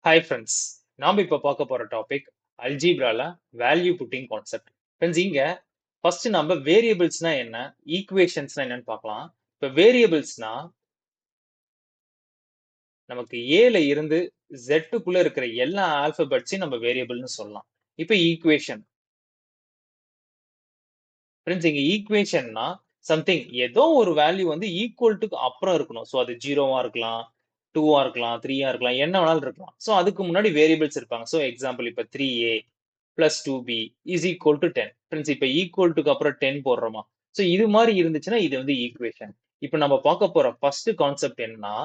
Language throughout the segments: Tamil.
Hi friends. நாம இப்ப பார்க்க போற டாபிக் அல்ஜீப்ரால வேல்யூ புட்டிங் கான்செப்ட். ஃப்ரெண்ட்ஸ் இங்க ஃபர்ஸ்ட் நம்ம வேரியபிள்ஸ்னா என்ன, ஈக்குவேஷன்ஸ்னா என்னன்னு பார்க்கலாம். இப்ப வேரியபிள்ஸ்னா நமக்கு ஏல இருந்து ஜெட்டுக்குள்ள இருக்கிற எல்லா ஆல்பபெட்ஸையும் நம்ம வேரியபிள்னு சொல்லலாம். இப்ப ஈக்குவேஷன் ஃப்ரெண்ட்ஸ் இங்க ஈக்குவேஷன்னா சம்திங் ஏதோ ஒரு வேல்யூ வந்து ஈக்குவல் டு அப்புறம் இருக்கணும். சோ அது 0வா இருக்கலாம், 2வா இருக்கலாம், 3யா இருக்கலாம், என்ன வேணாலும் இருக்கலாம். சோ அதுக்கு முன்னாடி வேரியபிள்ஸ் இருப்பாங்க. சோ எக்ஸாம்பிள் இப்ப 3a plus 2b is equal to 10. Friends இப்ப ஈக்குவல் டுக்கு அப்புறம் 10 போடுறோமா? சோ இது மாதிரி இருந்துச்சுன்னா இது வந்து ஈக்குவேஷன். இப்ப நம்ம பார்க்க போற ஃபர்ஸ்ட் கான்செப்ட் என்னன்னா,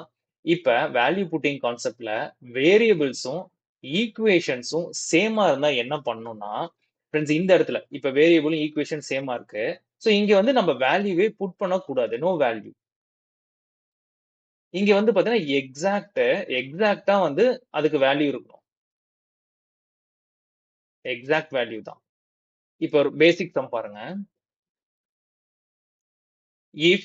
இப்ப வேல்யூ புட்டிங் கான்செப்ட்ல வேரியபிள்ஸும் ஈக்குவேஷன்ஸும் சேமா இருந்தா என்ன பண்ணணும்னா, ஃப்ரெண்ட்ஸ் இந்த இடத்துல இப்ப வேரியபிளும் ஈக்குவேஷன் சேமா இருக்கு. சோ இங்க வந்து நம்ம வேல்யூவே புட் பண்ணக்கூடாது. No value. இங்க வந்து பாத்தீங்கன்னா எக்ஸாக்ட்டா வந்து அதுக்கு வேல்யூ இருக்கணும். எக்ஸாக்ட் வேல்யூ தான். இப்ப ஒரு பேசிக் சம் பாருங்க. If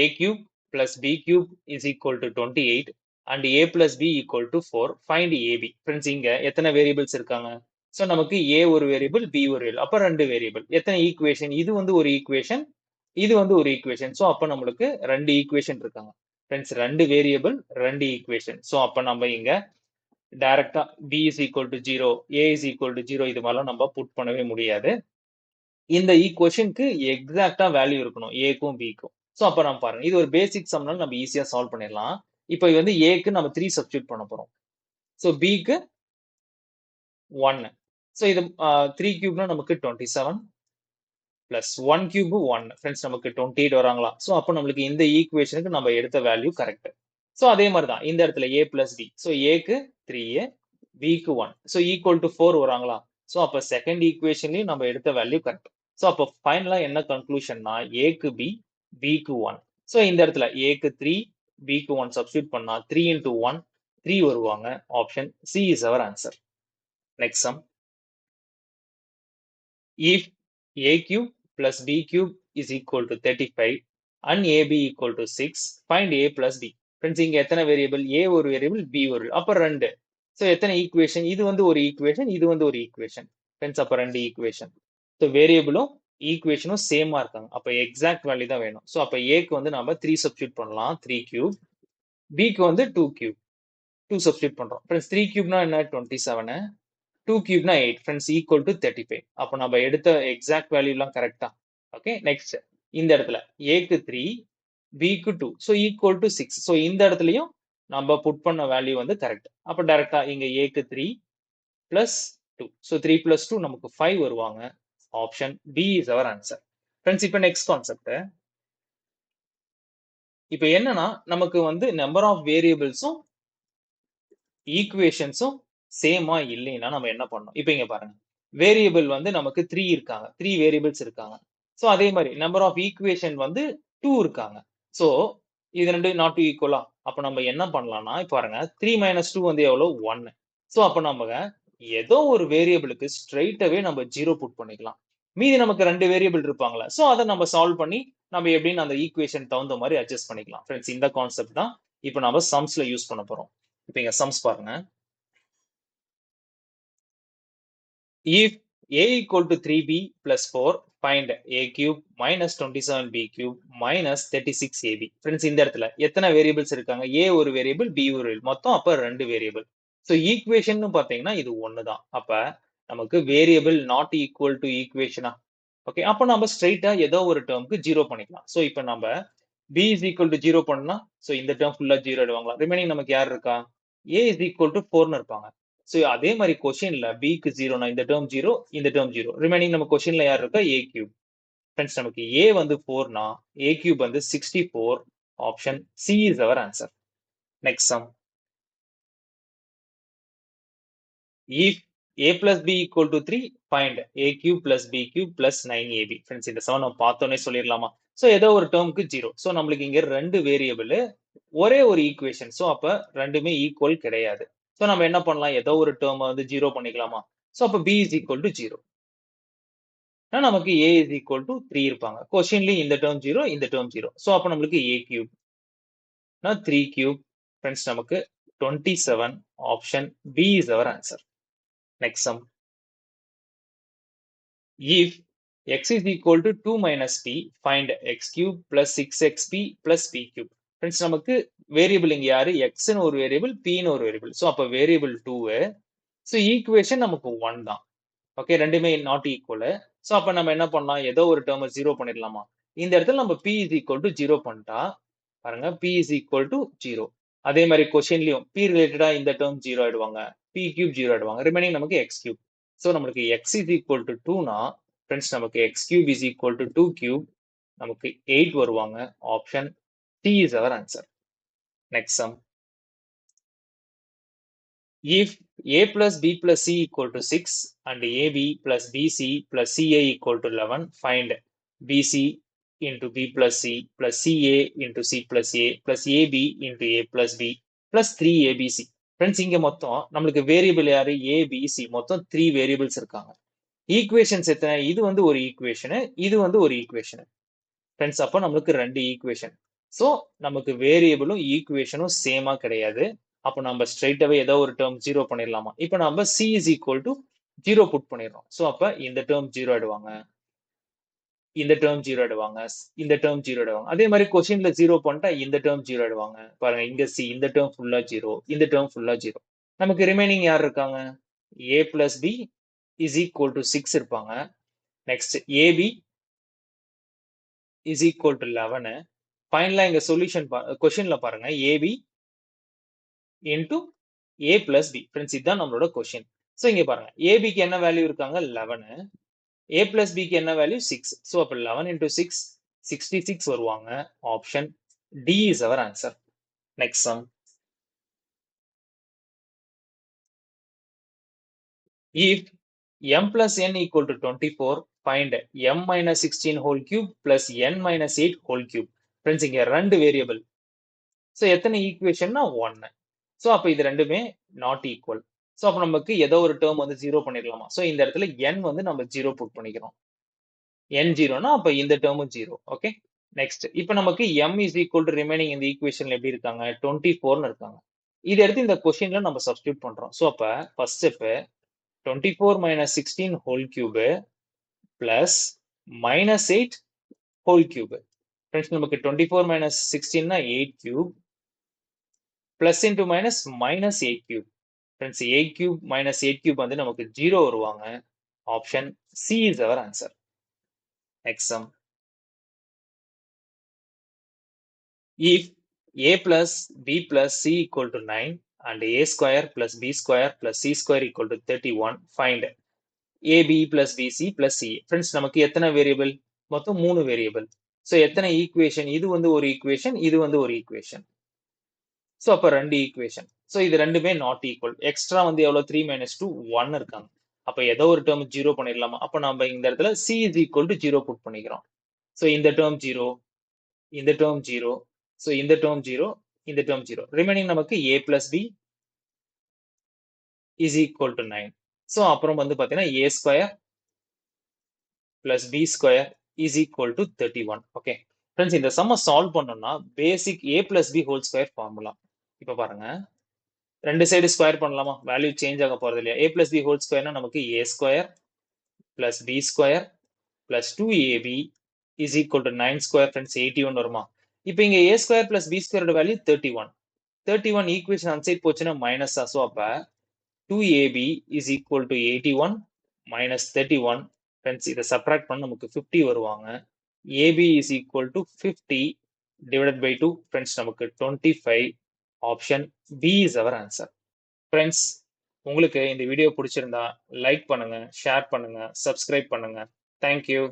a cube plus b cube is equal to 28 and a plus b equal to 4, find ab. Friends இங்க எத்தனை வேரியபிள்ஸ் இருக்காங்க? சோ நமக்கு a ஒரு வேரியபிள், b ஒரு வேரியபிள். அப்ப ரெண்டு வேரியபிள். எத்தனை ஈக்குவேஷன்? இது வந்து ஒரு ஈக்குவேஷன், இது வந்து ஒரு ஈக்குவேஷன். சோ அப்ப நம்மளுக்கு ரெண்டு ஈக்குவேஷன் இருக்காங்க. ஃப்ரெண்ட்ஸ் ரெண்டு வேரியபிள், ரெண்டு ஈக்குவேஷன். சோ அப்ப நம்ம இங்க டைரக்டா b is equal to 0, a is equal to 0 இது மாதிரிலாம் நம்ம புட் பண்ணவே முடியாது. இந்த ஈக்குவேஷனுக்கு எக்ஸாக்ட்டா வேல்யூ இருக்கணும் ஏக்கும் பிக்கும். சோ அப்ப நம்ம பாருங்க இது ஒரு பேசிக் சம்னால நம்ம ஈஸியா சால்வ் பண்ணிடலாம். இப்போ இது வந்து ஏக்கு நம்ம 3 சப்ஸ்டிட்யூட் பண்ண போறோம். சோ பிக்கு 1. சோ இது 3 கியூப்னா நமக்கு 27 பிளஸ் 1 கியூப் 1. ஃப்ரெண்ட்ஸ் நமக்கு 28 வராங்களா? சோ அப்ப நம்மளுக்கு இந்த ஈக்குவேஷனுக்கு நம்ம எடுத்த வேல்யூ கரெக்ட். சோ அதே மாதிரி தான் இந்த இடத்துல a பிளஸ் b. சோ ஏக்கு 3a, பிக்கு 1. சோ ஈக்குவல் டு 4 வராங்களா? சோ அப்ப செகண்ட் ஈக்குவேஷன்லயும் நம்ம எடுத்த வேல்யூ கரெக்ட். சோ அப்ப ஃபைனலா என்ன கன்க்ளூஷன்னா ஏக்கு b, பிக்கு 1. சோ இந்த இடத்துல ஏக்கு 3, பிக்கு 1 சப்ஸ்டிட்யூட் பண்ணா 3 into 1 3 வருவாங்க. Option C is our answer. Next sum. If a cube plus b cube is equal to 35 and ab equal to 6, find a plus b. Friends இங்க எத்தனை வேரியபிள்? a ஒரு வேரியபிள், b ஒரு அப்ப ரெண்டு. சோ எத்தனை ஈக்குவேஷன்? இது வந்து ஒரு ஈக்குவேஷன், இது வந்து ஒரு ஈக்குவேஷன். ஃப்ரெண்ட்ஸ் அப்ப ரெண்டு ஈக்குவேஷன். சோ வேரியபிளும் ஈக்குவேஷனும் சேமா இருக்காங்க. அப்ப எக்ஸாக்ட் வேல்யூ தான் வேணும். சோ அப்ப ஏக்கு வந்து நம்ம 3 சப்ஸ்டிட்யூட் பண்ணலாம், 3 கியூப். பிக்கு வந்து 2 கியூப், 2 சப்ஸ்டிட்யூட் பண்றோம். ஃப்ரெண்ட்ஸ் 3 கியூப்னா என்ன? 27. 2 கியூப்னா 8. Friends equal to 35. அப்ப நம்ம எடுத்த எக்ஸாக்ட் வேல்யூ எல்லாம் கரெக்டா? ஓகே நெக்ஸ்ட் இந்த இடத்துல ஏக்கு 3, பிக்கு 2. So equal to 6. சோ இந்த இடத்துலயும் நம்ம புட் பண்ண வேல்யூ வந்து கரெக்ட். அப்ப டைரக்டா இங்க ஏக்கு 3 பிளஸ் 2. சோ 3 பிளஸ் 2 நமக்கு 5 வருவாங்க. Option B is our answer. Friends இப்ப நெக்ஸ்ட் கான்செப்ட். இப்ப என்னன்னா நமக்கு வந்து நம்பர் ஆஃப் வேரியபிள்ஸும் ஈக்குவேஷன்ஸும் சேமா இல்லைன்னா நம்ம என்ன பண்ணணும்? இப்ப இங்க பாருங்க. வேரியபிள் வந்து நமக்கு 3 இருக்காங்க. 3 வேரியபிள்ஸ் இருக்காங்க. சோ அதே மாதிரி நம்பர் ஆஃப் ஈக்குவேஷன் வந்து 2 இருக்காங்க. சோ இது ரெண்டு நாட் ஈக்குவலா? அப்ப நம்ம என்ன பண்ணலாம்னா இப்ப பாருங்க 3 மைனஸ் 2 வந்து எவ்வளவு? 1. சோ அப்ப நம்ம ஏதோ ஒரு வேரியபிளுக்கு ஸ்ட்ரைட்டாவே நம்ம 0 புட் பண்ணிக்கலாம். மீதி நமக்கு ரெண்டு வேரியபிள் இருப்பாங்களா? சோ அதை நம்ம சால்வ் பண்ணி நம்ம எப்படின்னு அந்த ஈக்குவேஷன் தகுந்த மாதிரி அட்ஜஸ்ட் பண்ணிக்கலாம். ஃப்ரெண்ட்ஸ் இந்த கான்செப்ட் தான் இப்ப நம்ம சம்ஸ்ல யூஸ் பண்ண போறோம். இப்ப இங்க சம்ஸ் பாருங்க. If a equal to 3b plus 4, find a cube minus 27b cube minus 36ab. Friends இந்த இடத்துல எத்தனை வேரியபிள்ஸ் இருக்காங்க? a ஒரு வேரியபிள், b ஒரு வேரியபிள். மொத்தம் அப்ப ரெண்டு வேரியபிள். சோ ஈக்குவேஷன் பாத்தீங்கன்னா இது ஒண்ணுதான். அப்ப நமக்கு வேரியபிள் நாட் ஈக்குவல் டு ஈக்குவேஷனா? ஓகே அப்ப நம்ம ஸ்ட்ரைட்டா ஏதோ ஒரு டேர்முக்கு 0 பண்ணிக்கலாம். சோ இப்ப நம்ம b is equal to 0 பண்ணா சோ இந்த டேர்ம் ஃபுல்லா 0 எடுவாங்களா? ரிமைனிங் நமக்கு யார் இருக்கா? a is equal to 4 இருப்பாங்க. சோ அதே மாதிரி கொஸ்டின்ல b க்கு 0 இந்த டேர்ம் 0, இந்த டேர்ம் 0. ரிமைனிங் நம்ம கொஸ்டின்ல யார் இருக்கா? a cube. ஃப்ரெண்ட்ஸ் நமக்கு a வந்து 4னா a கியூப் வந்து 64. Option C is our answer. Next sum. If a plus b equal to 3, find a cube plus b cube plus 9ab. Friends இந்த சம் நம்ம பார்த்தோன்னே சொல்லிடலாமா? சோ ஏதோ ஒரு டேர்முக்கு 0. சோ நம்மளுக்கு இங்க ரெண்டு வேரியபிள், ஒரே ஒரு ஈக்குவேஷன். சோ அப்ப ரெண்டுமே ஈக்குவல் கிடையாது. சோ நம்ம என்ன பண்ணலாம்? ஏதோ ஒரு டேர்ம் வந்து 0 பண்ணிக்கலாமா? சோ அப்ப b is equal to 0. நமக்கு a is equal to 3 இருப்பாங்க. கொஸ்டின்லயும் இந்த டேர்ம் 0, இந்த டேர்ம் 0. சோ அப்ப நம்மளுக்கு a கியூப் 3 கியூப். ஃப்ரெண்ட்ஸ் நமக்கு 27. Option B is our answer. Next sum. If x is equal to 2 minus p, find x cube plus 6xp plus p cube. Friends, நமக்கு வேரியபிள் இங்க யாரு x ன்னு ஒரு வேரியபிள், p ன்னு ஒரு வேரியபிள். சோ அப்ப வேரியபிள் 2. சோ ஈக்குவேஷன் நமக்கு 1 தான். ஓகே, ரெண்டுமே நாட் ஈக்குவல். சோ அப்ப நம்ம என்ன பண்ணலாம், ஏதோ ஒரு டேர்ம் 0 பண்ணிடலாமா? இந்த இடத்துல நம்ம p is equal to 0 பண்ணிட்டா பாருங்க, p is equal to 0. அதே மாதிரி கொஸ்டின்லயும் p ரிலேட்டடா இந்த டேர்ம் 0 ஆயிடுவாங்க, p cube 0 ஆயிடுவாங்க. ரிமைனிங் நமக்கு x cube. சோ நமக்கு x is equal to 2 னா ஃப்ரெண்ட்ஸ் நமக்கு x cube is equal to 2 cube, நமக்கு 8 வருவாங்க. Option C is our answer. Next sum. If a plus b plus c equal to 6 and ab plus bc plus ca equal to 11, find bc into b plus c plus ca into c plus a plus ab into a plus b plus 3abc. Friends, இங்க மொத்தம் நம்மளுக்கு வேரியபிள் யாரு a b c, மொத்தம் 3 வேரியபிள்ஸ் இருக்காங்க. ஈக்குவேஷன்ஸ் எத்தனை? இது வந்து ஒரு ஈக்குவேஷன், இது வந்து ஒரு ஈக்குவேஷன். ஃப்ரெண்ட்ஸ், அப்போ நமக்கு 2 ஈக்குவேஷன். சோ நமக்கு வேரியபிளும் ஈக்குவேஷனும் சேமா கிடையாது. அப்போ நம்ம ஸ்ட்ரைட்டாவே ஏதோ ஒரு டேர்ம் 0 பண்ணிடலாமா? இப்போ நம்ம c is equal to 0 put பண்ணிடுறோம். சோ அப்ப இந்த டேர்ம் 0 ஆயிடுவாங்க, இந்த டேர்ம் 0 ஆயிடுவாங்க, இந்த டேர்ம் 0 ஆயிடுவாங்க. அதே மாதிரி கொஸ்டின்ல 0 பண்ணிட்டா இந்த டேர்ம் 0 ஆயிடுவாங்க. பாருங்க, இங்க c, இந்த டேர்ம் ஃபுல்லா 0, இந்த டேர்ம் ஃபுல்லா 0. நமக்கு ரிமைனிங் யார் இருக்காங்க? a plus b is equal to 6 இருப்பாங்க. Next ab is equal to 11. ஃபைனலா இங்க சொல்யூஷன் கொஸ்டின்ல பாருங்க, ab into a plus b. Friends, இதுதான் நம்மளோட கொஸ்டின். சோ இங்க பாருங்க, ab க்கு என்ன வேல்யூ இருக்காங்க? 11. a plus b க்கு என்ன வேல்யூ? 6. சோ அப்ப 11 into 6 66 வருவாங்க. Option D is our answer. Next sum. If m plus n equal to 24, find m minus 16 whole cube plus n minus 8 whole cube. Friends, இங்க ரெண்டு வேரியபிள். சோ எத்தனை ஈக்குவேஷன்னா 1. சோ அப்ப இது ரெண்டுமே நாட் ஈக்குவல். சோ அப்ப நமக்கு ஏதோ ஒரு டேர்ம் வந்து 0 பண்ணிடலாமா? சோ இந்த இடத்துல n வந்து நம்ம 0 புட் பண்ணிக்கிறோம். n 0னா அப்ப இந்த டேர்மும் 0. Okay, next. இப்போ நமக்கு m is equal to remaining இந்த ஈக்குவேஷன்ல எப்படி இருக்காங்க? 24ன்னு இருக்காங்க. இத எடுத்து இந்த கொஸ்டின்ல நம்ம சப்ஸ்டிட்யூட் பண்றோம். சோ அப்ப first step 24 minus 16 whole cube plus minus 8 whole cube. Friends, நமக்கு 24 minus 16 னா 8 cube plus into minus minus 8 cube. Friends, 8 cube minus 8 cube வந்து நமக்கு 0 வருவாங்க. Option C is our answer. Next sum. If a plus b plus c equal to 9 and a square plus b square plus c square equal to 31, find ab plus bc plus c. Friends, நமக்கு எத்தனை வேரியபிள்? மொத்தம் 3 வேரியபிள். சோ எத்தனை ஈக்குவேஷன்? இது வந்து ஒரு ஈக்குவேஷன், இது வந்து ஒரு ஈக்குவேஷன். சோ அப்ப ரெண்டு ஈக்குவேஷன். சோ இது ரெண்டுமே நாட் ஈக்குவல். எக்ஸ்ட்ரா வந்து எவ்வளவு? 3 minus 2 1 இருக்காங்க. அப்ப ஏதோ ஒரு டேர்ம் 0 பண்ணிடலாமா? அப்ப நம்ம இந்த இடத்துல c is equal to 0 put பண்ணிக்கிறோம். சோ இந்த டேர்ம் 0, இந்த டேர்ம் 0, சோ இந்த டேர்ம் 0, இந்த டேர்ம் 0. ரிமைனிங் நமக்கு a plus b is equal to 9. So அப்புறம் வந்து பாத்தீங்கன்னா a square plus b square is equal to 31. Okay friends, இந்த சம்ம சால்வ் பண்ணோம்னா பேசிக் a plus b whole square formula. இப்ப பாருங்க, ரெண்டு சைடு ஸ்கொயர் பண்ணலாமா? வேல்யூ சேஞ்ச் ஆக போறது இல்லையா? a plus b whole square நமக்கு a square plus b square plus 2ab is equal to 9 square. Friends, 81 வருமா? இப்போ இங்க a square plus b square ஓட வேல்யூ 31. 31 ஈக்குவேஷன் அந்த சைடு போச்சுன்னா மைனஸ். சோ அப்ப 2ab is equal to 81 minus 31. Friends, இதை சப்ராக்ட் பண்ண நமக்கு 50 வருவாங்க. ab is equal to 50 divided by 2. Friends, நமக்கு 25. Option B is our answer. Friends, உங்களுக்கு இந்த வீடியோ பிடிச்சிருந்தா லைக் பண்ணுங்க, ஷேர் பண்ணுங்க, சப்ஸ்கிரைப் பண்ணுங்க. தேங்க்யூ.